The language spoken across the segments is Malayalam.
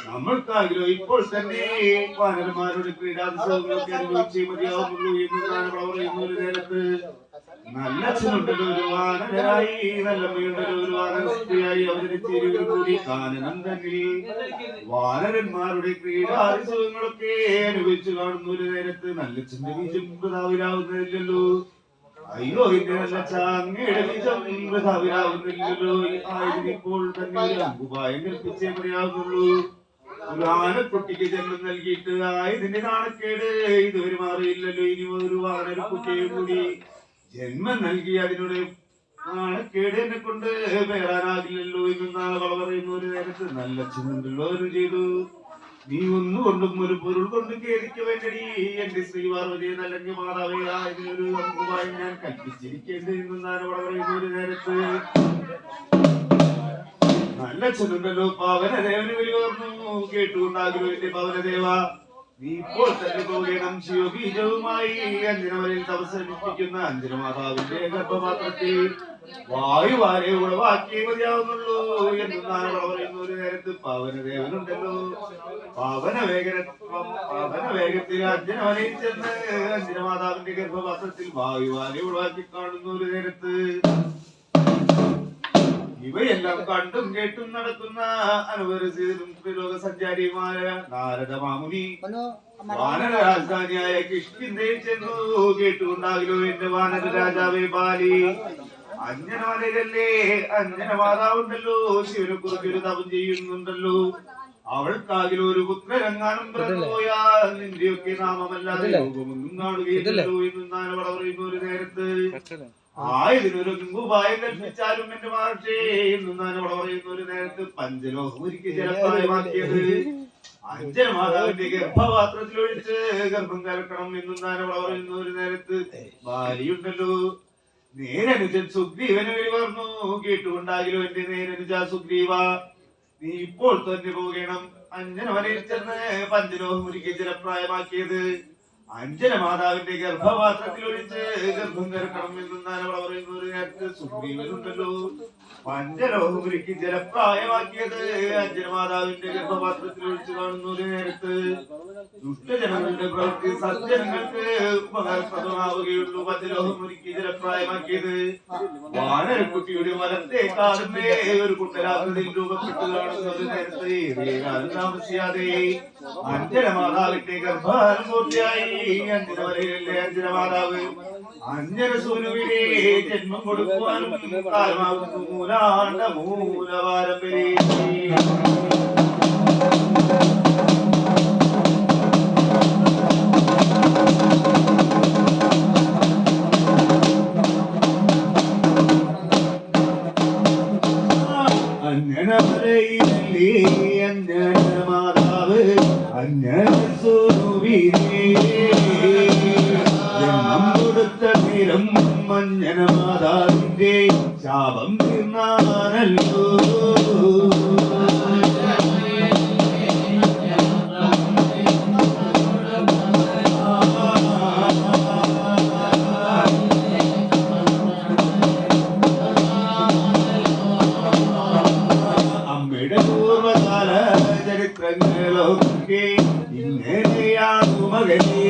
നമ്മൾക്കാകിലോ ഇപ്പോൾ തന്നെ വാനരന്മാരുടെ ക്രീഡാത്സവങ്ങളൊക്കെ അനുഭവിച്ചേ മതിയാവുന്നുള്ളൂ എന്നാണ് പറയുന്ന ഒരു നേരത്ത് നല്ലച്ഛനുണ്ടല്ലോ ഒരു വാനരായി നല്ലമ്മയുണ്ടല്ലോ ഒരു വാനരസ്ത്രീയായി അവതരിച്ചേരുകൂടി കാനനന്ദനിൽ വാനരന്മാരുടെ ക്രീഡാത്സവങ്ങളൊക്കെ അനുഭവിച്ചു കാണുന്ന ഒരു നേരത്ത് നല്ലച്ഛന്റെ ബീജം പ്രതാവിലാവുന്നതില്ലല്ലോ. അയ്യോ എന്റെ നല്ലച്ഛ അങ്ങയുടെ ബീജം പ്രതാവിലാവുന്നില്ലല്ലോ. ആയതിനിപ്പോൾ തന്നെ ഒരു അങ്കുപായം കൽപ്പിച്ചേ പറയാവുന്നുള്ളൂ. ഒരു ആനക്കുട്ടിക്ക് ജന്മം നൽകിയിട്ട് ആയതിന്റെ നാണക്കേട് ഇതുവരെ മാറിയില്ലല്ലോ. ഇനി ഒരു വാനരക്കുട്ടിയെ കൂടി ജന്മം നൽകി അതിനോട് നാണക്കേട് എന്നെ കൊണ്ട് പേറാനാകില്ലല്ലോ എന്നാണ് അവൾ പറയുന്ന ഒരു നേരത്ത് നല്ലച്ഛനുണ്ടല്ലോ ഒരു ചെയ്തു. നീ ഒന്നുകൊണ്ടും ഒരു പൊരുൾ കൊണ്ട് കേൾക്ക വേണ്ടടി എന്റെ ശ്രീപാർവതിയെ നല്ലങ്ങി മാതാവേ അതിനൊരു അങ്കുമായി ഞാൻ കൽപ്പിച്ചിരിക്കേണ്ടത് എന്നാണ് അവൾ പറയുന്ന ഒരു നേരത്ത് നല്ലച്ഛനുണ്ടല്ലോ പവനദേവന് വിളി പറഞ്ഞു കേട്ടുകൊണ്ടാകിലോ എന്റെ പവനദേവ നീ ഇപ്പോൾ തന്നെ പോകണം. ശിവബീജവുമായി അഞ്ജനവരിൽ തപസ്സനുഷ്ഠിക്കുന്ന അഞ്ജനമാതാവിന്റെ ഗർഭപാത്രത്തിൽ വായുവാരെ ഉളവാക്കിയേ മതിയാവുന്നുള്ളൂ എന്നാണ് പറയുന്ന ഒരു നേരത്ത് പവനദേവനുണ്ടല്ലോ പവനവേഗത്തിൽ അഞ്ജനവരയിൽ ചെന്ന് അഞ്ജനമാതാവിന്റെ ഗർഭപാത്രത്തിൽ വായുവാരെ ഉളവാക്കി കാണുന്ന ഒരു നേരത്ത് ഇവയെല്ലാം കണ്ടും കേട്ടും നടക്കുന്ന അനുവരസിലും ത്രിലോക സഞ്ചാരിയുമായ നാരദ മാമുനി വാനര രാജധാനിയായ കിഷ്കിന്ധയിൽ ചെന്നു കേട്ടുകൊണ്ടാകിലോ എന്റെ വാനര രാജാവേ ബാലി അഞ്ജനവരല്ലേ അഞ്ജന മാതാവുണ്ടല്ലോ ശിവനെ കുറിച്ചൊരു തപം ചെയ്യുന്നുണ്ടല്ലോ. അവൾക്കാകിലോ ഒരു പുത്രരങ്ങാനും പിറന്നു പോയാൽ നിന്റെയൊക്കെ നാമമല്ലാതെ ലോകമൊന്നും കാണുകയില്ലല്ലോ എന്നാണ് അവിടെ പറയുന്ന ഒരു നേരത്ത് ആയതിനൊരു ഉപായം കൽപ്പിച്ചാലും എന്റെ മാർഷേ എന്നാണ് അവിടെ പറയുന്ന ഒരു നേരത്ത് പഞ്ചലോഹം ഒരുക്കി ജലപ്രായമാക്കിയത് അഞ്ജനമാതാവിന്റെ ഗർഭപാത്രത്തിൽ ഒഴിച്ച് ഗർഭം കലക്കണം എന്നാണ് അവിടെ പറയുന്ന ഒരു നേരത്ത് ഭാര്യയുണ്ടല്ലോ നേരനുജൻ സുഗ്രീവന് വേണ്ടി പറഞ്ഞു കേട്ടുകൊണ്ടാകിലോ എന്റെ നേരനുജ സുഗ്രീവ നീ ഇപ്പോൾ തന്നെ പോകണം. അഞ്ജനവനയിൽ ചെന്ന് പഞ്ചലോഹം ഒരുക്കി ജലപ്രായമാക്കിയത് അഞ്ജനമാതാവിന്റെ ഗർഭപാത്രത്തിൽ ഒഴിച്ച് ഗർഭം കലക്കണം എന്നാണ് അവിടെ പറയുന്ന ഒരു നേരത്ത് സുഗ്രീവനുണ്ടല്ലോ പഞ്ചലോഹം ഒരുക്കി ജലപ്രായമാക്കിയത് അഞ്ജനമാതാവിന്റെ ഗർഭപാത്രത്തിൽ ഒഴിച്ച് കാണുന്ന ഒരു നേരത്ത് ദുഷ്ടജനങ്ങളുടെ പ്രവൃത്തി സജ്ജനങ്ങൾക്ക് ഉപകാരപ്രദമാവുകയുള്ളൂ. പഞ്ചലോഹം ഒരുക്കി ജലപ്രായമാക്കിയത് വാനരക്കുട്ടിയുടെ വലത്തെ കാലിന്റെ ഒരു കുട്ടരാകൃതിയിൽ രൂപപ്പെട്ടു കാണുന്ന ഒരു നേരത്തെ ഏറെക്കാലം താമസിയാതെ അഞ്ജനമാതാവിന്റെ ഗർഭകാലം പൂർത്തിയായി. അഞ്ജനവരയിലെ അഞ്ജനമാതാവ് അഞ്ജനസൂനുവിനെ ജന്മം കൊടുക്കുവാനും കാലമാകുന്നു. മൂലാണ്ട മൂലവാരം വരെ അഞ്ജനവരയിലെ അഞ്ജനമാതാവ് അഞ്ജനസൂനുവിനെ ജന്മം കൊടുത്ത നേരം അഞ്ജനമാതാവിന്റെ ശാപം തീർന്നാനല്ലോ. അമ്മയുടെ പൂർവകാല ചരിത്രങ്ങളൊക്കെ ഇങ്ങനെയാണു മകനേ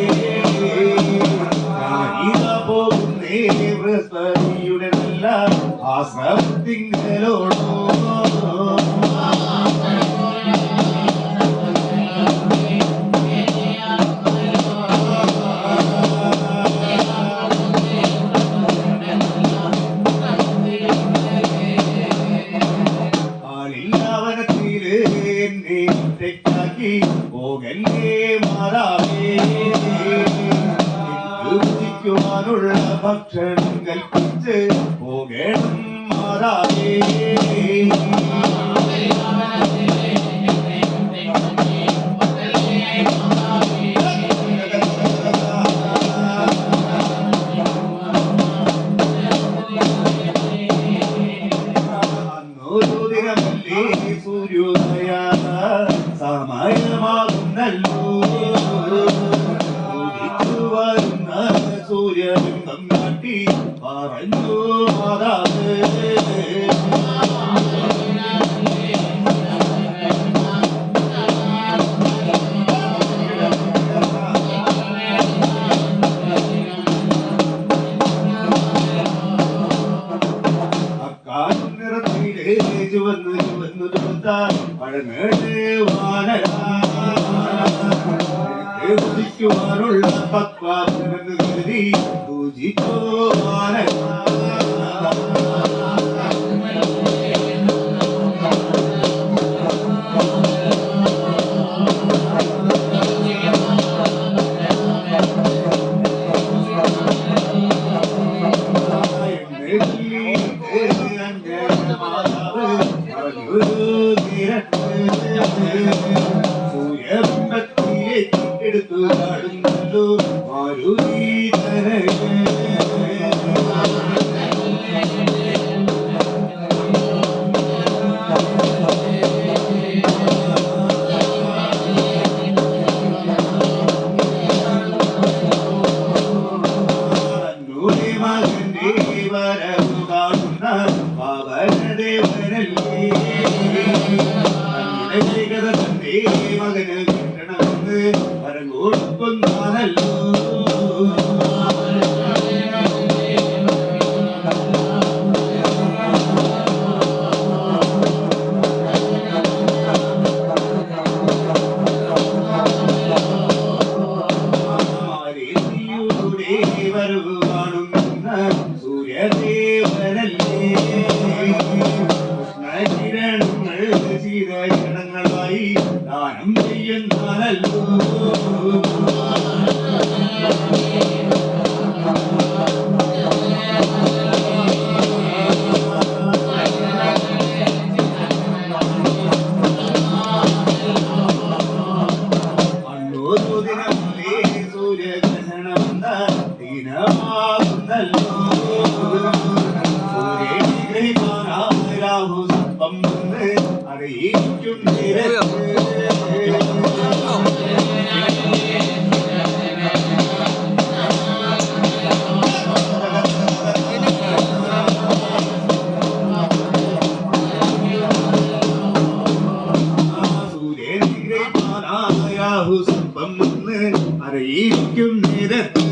പോകുന്നേ ബൃഹസ്പതിയുടെ നല്ല ആശ്രമത്തിങ്കലോടോ ആലില്ലാവനത്തില് എന്നെ തെറ്റാക്കി പോകല്ലേ മാതാവേ ുള്ള ഭക്ഷണം കൽപ്പിച്ച് പോകണം മാതാവേ. അന്നൊരു ദിനമല്ലേ സൂര്യോദയ സമയമാകുന്നല്ലോ. സൂര്യബിംബം കാട്ടി പറഞ്ഞു മാതാവ് ചുവന്നു ചുവന്നു തുടുത്ത പഴമേട് വാനരാധിക്കുവാനുള്ള പക്വാസനെന്ന് കരുതി പൂജിച്ചോ വാനരാ എടുത്തു കാടുന്നല്ലോ മാരുതീതരേ മകന്റെ വരവ് കാണുന്ന പാവനദേവനല്ലേ തന്റെ മകന് കിട്ടണമെന്ന് വരം കൊടുക്കുന്നല്ലോ വരവ് കാണുന്ന സൂര്യദേവനല്ലേ കൃഷ്ണകിരണങ്ങൾ ശീതകിരണങ്ങളായി ദാനം ചെയ്യുന്നല്ലോ അന്നൊരു ദിനമേ സൂര്യഗ്രഹണമെന്ന ദിനമാകുന്നല്ലോ രാഹു സർപ്പം എന്ന് അറിയിക്കും രാഹു സർപ്പം എന്ന് അറിയിക്കും നേരത്ത്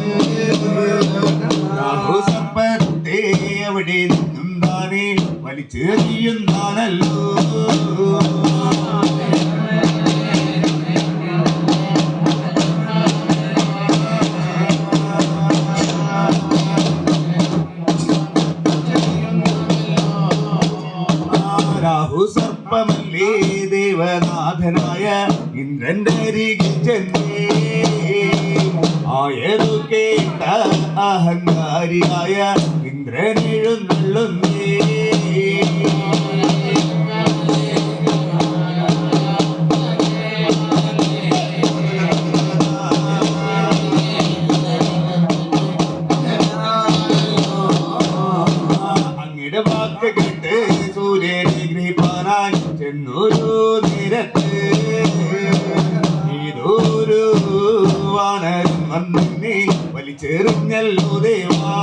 രാഹു സർപ്പത്തെ എവിടെ നിന്നും താനേ വലിച്ചെറിയുന്നാണല്ലോ രാഹു സർപ്പമല്ലേ ദേവനാഥനായ ഇന്ദ്രന്റെ അരികിൽ ചെന്നേ ആയതു കേട്ട അഹങ്കാരിയായ ഇന്ദ്രൻ എഴുന്നള്ളുന്നേ അങ്ങയുടെ വാക്ക് കേട്ട് സൂര്യനെ ഗ്രഹിപ്പാനായി ചെന്നൊരു നേരത്ത് ഇതൊരു വാണൻ വന്നെ വലിച്ചെറിഞ്ഞല്ലോ ദേവാ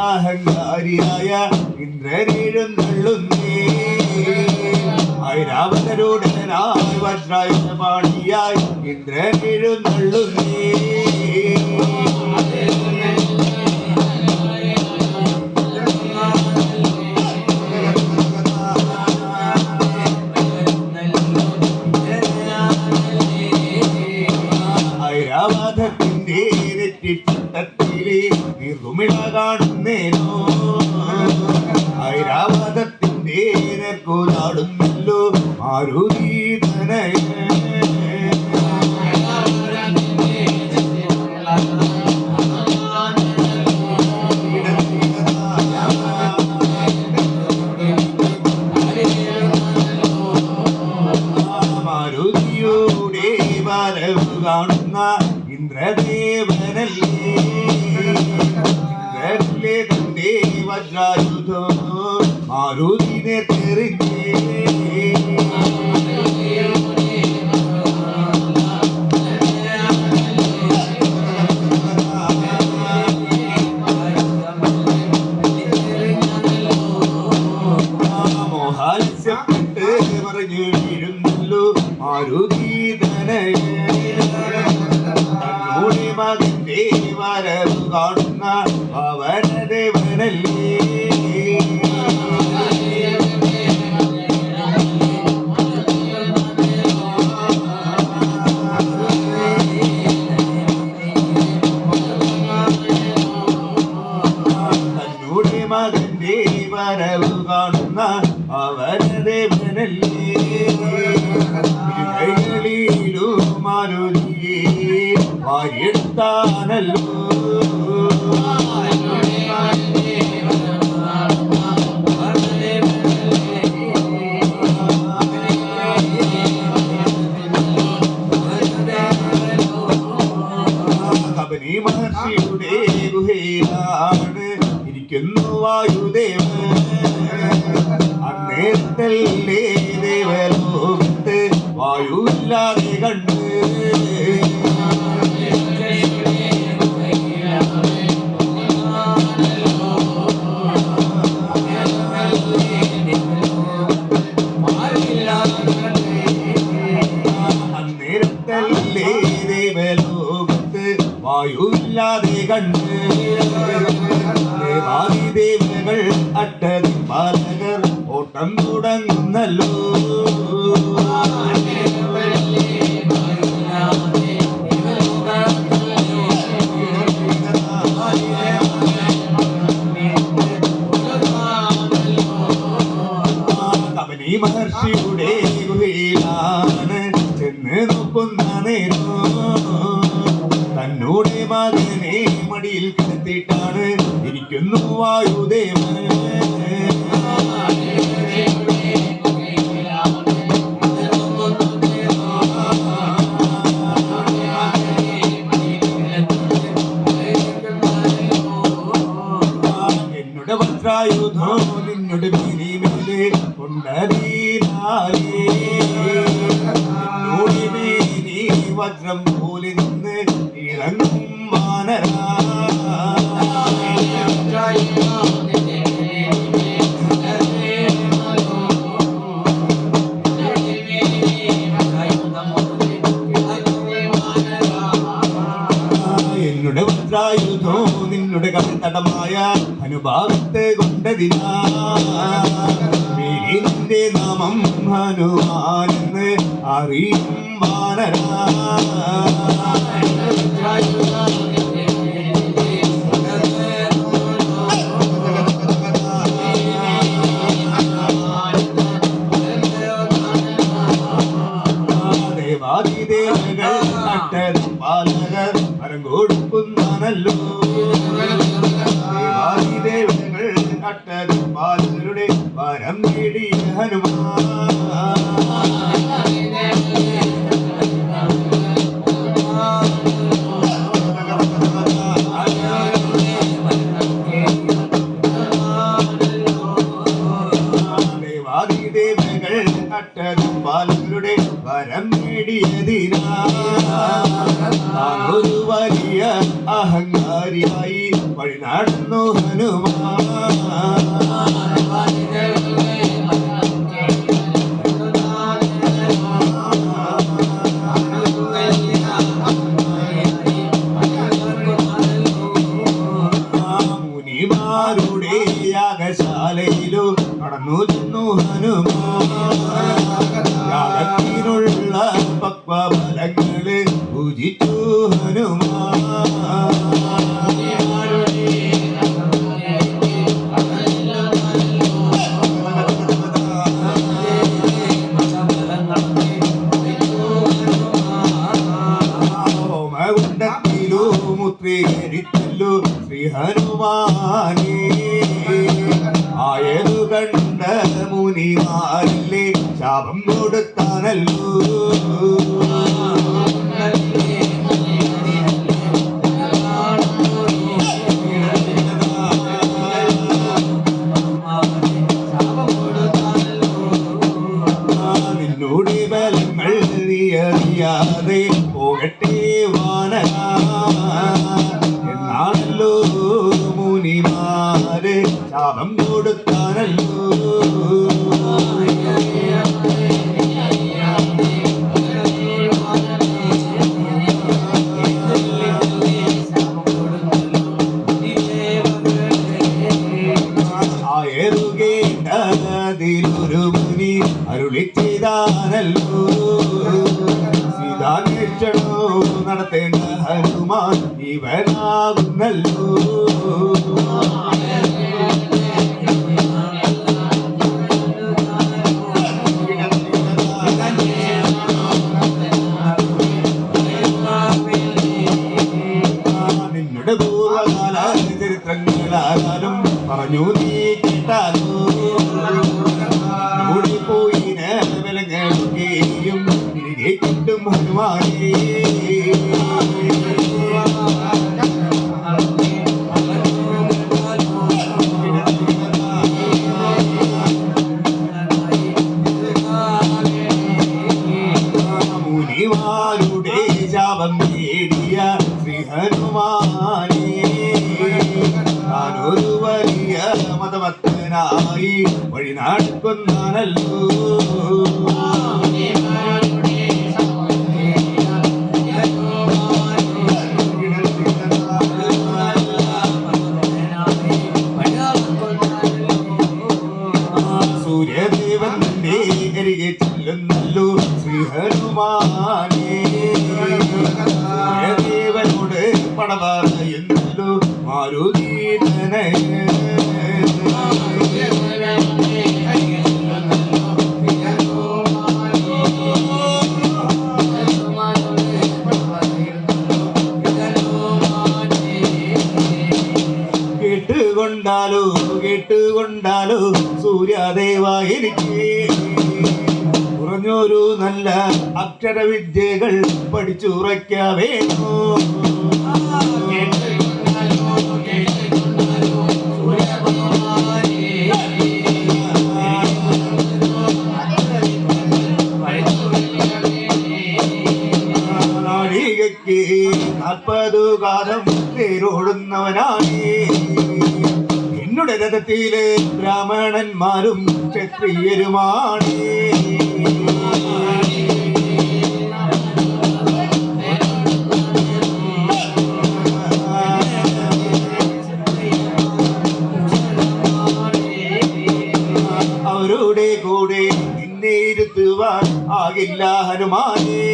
അഹങ്കാരിയായ ഇന്ദ്രനെഴുന്നള്ളുന്നേ ഐരാവതരുടനായി വജ്രായുധപാണിയായി ഇന്ദ്രനെഴുന്നള്ളുന്നേ ഐരാവതത്തിന്റെ നെറ്റിപ്പട്ടത്തിലെ നീർകുമിള കാണുന്നേനോ ഐരാവതത്തിന്റെ നേർക്കോലാടുന്നല്ലോ മാരുതീതനയ മാരുതിയുടെ വരവ് കാണുന്ന ഇന്ദ്രദേവനല്ലേ ഇന്ദ്രനിലെ തന്റെ വജ്രായുധോ മാരുതിനെ തെറിഞ്ഞേ ആലസ്യപ്പെട്ട് പറഞ്ഞു വീഴുന്നല്ലോ തന്നോടെ മകന്റെ വരവ് കാണുന്ന ഭവനദേവനല്ലേ മകന്റെ വരവ് കാണുന്ന അവനദേവനല്ലേ കൈകളിലും മാരുതിയെ വാരിയെടുത്താനല്ലോ കബനി മഹർഷിയുടെ ഗുഹയിലാണ് വായുദേവൻ അന്നേരത്തല്ലേ ദേവലോകത്ത് വായുവില്ലാതെ കണ്ട് അന്നേരത്തല്ലേ ദേവലോകത്ത് വായുവില്ലാതെ കണ്ട് ദേവകൾ അട്ടദിക്പാലകർ ഓട്ടം തുടങ്ങുന്നല്ലോ കബനി മഹർഷിയുടെ ഗുഹയിലാണ് ചെന്ന് നോക്കുന്ന നേരം തന്നോടെ മകനെ മടിയിൽ കിടത്തിയിട്ടാണ് ഇരിക്കുന്നു വായുദേവൻ എന്നോട് വജ്രായുധോ നിന്നോട് മേലെ കൊണ്ടീനാലേ എന്നോട് മേനി വജ്രം പോലെ നിന്ന് ഇറങ്ങും വാനരാ എന്നോട് വജ്രായുധോ നിന്നോട് കടത്തടമായ അനുഭാവത്തെ കൊണ്ടതിനാ നിന്റെ നാമം ഹനുമാനെന്ന് അറിയും വാനരാ ദേവാദിദേവകൾ അട്ടദിക്പാലകർ വരം കൊടുക്കുന്നല്ലോ ദേവാദിദേവകൾ അട്ടദിക്പാലകരുടെ വരം നേടിയ ഹനുമാൻ ദേവാദിദേവകൾ അട്ടദിക്പാലകരുടെ വരം നേടിയതിനായൊരു വലിയ അഹങ്കാരിയായി വഴി നടന്നു ഹനുമാൻ മുനിമാരുടെ യാഗശാലയിലു കടന്നു ചെന്നു ഹനുമാൻ യാഗത്തിനുള്ള പക്വഫലങ്ങള് പൂജിച്ചു ഹനുമാൻ ഹോമകുണ്ടത്തിലു മുത്രീകരിച്ചല്ലോ ശ്രീ ഹനുമാനേ ആയതു കണ്ട മുനിമാരില്ലേ ശാപം കൊടുത്താനല്ലോ നിന്നോട് ബലങ്ങൾ അറിയാതെ പോകട്ടെ വാനരാ എന്നാണല്ലോ മുനിമാര് ശാപം കൊടുത്താനല്ലോ അരുളി ചെയ്താനല്ലോ സീതാന്വേഷണോ നടത്തേണ്ട ഹനുമാൻ ഇവനാകുന്നല്ലോ നിന്നുടെ പൂർവകാല ചരിത്രങ്ങളാലും പറഞ്ഞു നീ കേട്ടാലോ ഓടിപ്പോയിന വിലങ്ങുകയും തിരികെ കിട്ടും ഹനുമാനേ മുനിമാരുടെ ശാപം നേടിയ ശ്രീ ഹനുമാനേ താനൊരു വലിയ മതഭക്തനായി വഴി നടക്കുന്നല്ലോ സൂര്യദേവന്റെ അരികെ ചെല്ലുന്നല്ലോ ശ്രീ ഹനുമാനേ സൂര്യദേവനോട് പട പറയുന്നല്ലോ മാരുതീതനെ കേട്ടുകൊണ്ടാലോ സൂര്യദേവ എനിക്ക് കുറഞ്ഞൊരു നല്ല അക്ഷരവിദ്യകൾ പഠിച്ചുറയ്ക്കാവേണോ നാഴികയ്ക്ക് 40 കാലം പേരോടുന്നവനാണ് എന്നുടെ രഥത്തിലെ ബ്രാഹ്മണന്മാരും ക്ഷത്രിയരുമാണ് അവരുടെ കൂടെ നിന്നെ ഇരുത്തുവാൻ ആകില്ല ഹനുമാനേ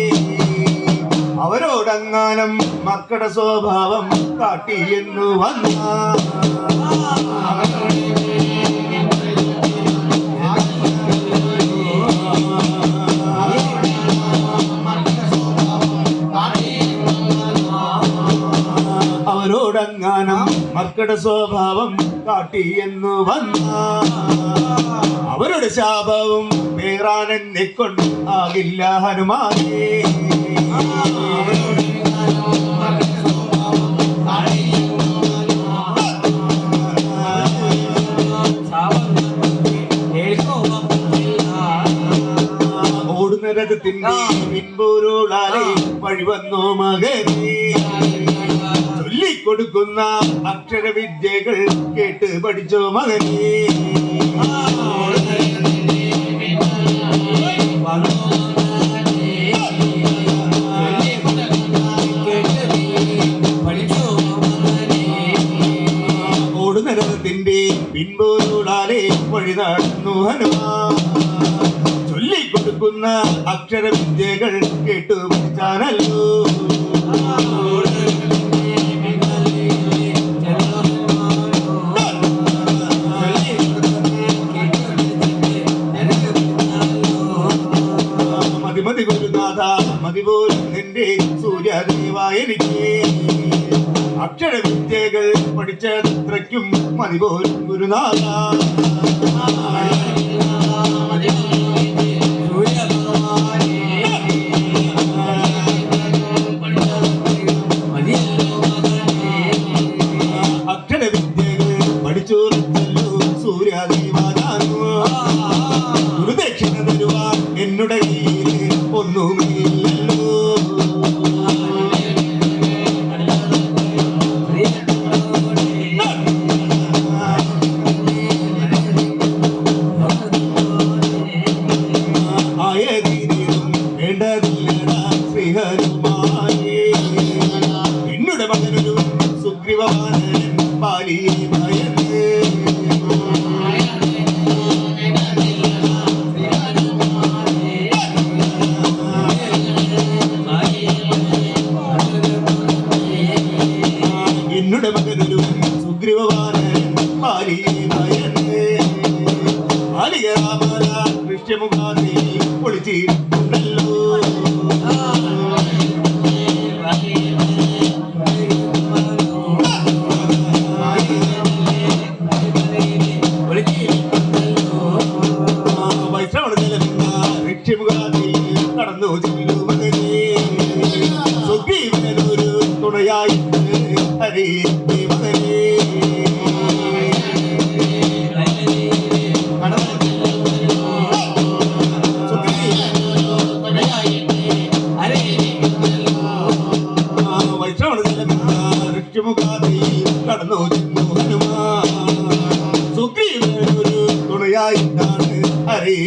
അവരോടങ്ങാനം മക്കളുടെ സ്വഭാവം കാട്ടിയെന്നു വന്ന അവരോടങ്ങാനം മക്കളുടെ സ്വഭാവം കാട്ടിയെന്നു വന്ന അവരുടെ ശാപവും പേറാനെന്നെ കൊണ്ട് ആകില്ല ഹനുമാനേ ഓടുന്ന രഥത്തിന്റെ പിൻപൂരുളാലെ വഴി വന്നോ മകനെ ചൊല്ലിക്കൊടുക്കുന്ന അക്ഷരവിദ്യകൾ കേട്ട് പഠിച്ചോ മകനെ ഓടുന്നരത്തിന്റെ പിൻപോരുളാലെ വഴി നടന്നു ഹനുമാൻ ചൊല്ലിക്കൊടുക്കുന്ന അക്ഷരവിദ്യകൾ കേട്ടു പഠിച്ചാനല്ലോ മതി ഗുരുനാഥ മതി പോലും എന്റെ സൂര്യദേവ എനിക്ക് അക്ഷരവിദ്യകൾ പഠിച്ചത്രയ്ക്കും മതി പോലും ഗുരുനാഥ അക്ഷരവിദ്യകൾ പഠിച്ചോർച്ചല്ലോ സൂര്യദേവ ഗുരുദക്ഷിണ തരുവാൻ എന്നുടെ കയ്യിൽ ഒന്നുമില്ലല്ലോ ആയതിനും വേണ്ടതില്ലടാ ശ്രീ ഹനുമാനേ എന്നുടെ മകനൊരു സുഗ്രീവവാനൻ ബാലിയെ ഭയന്ന് പൊളിച്ചിട്ടുണ്ടല്ലോ കടന്നു ചെല്ലു മകനേ സുഗ്രീവനൊരു തുണയായിട്ട് ഹരി മകനേ കടന്നു ചെന്നു ഹനുമാൻ സുഗ്രീവനൊരു തുണയായിട്ടാണ് ഹരി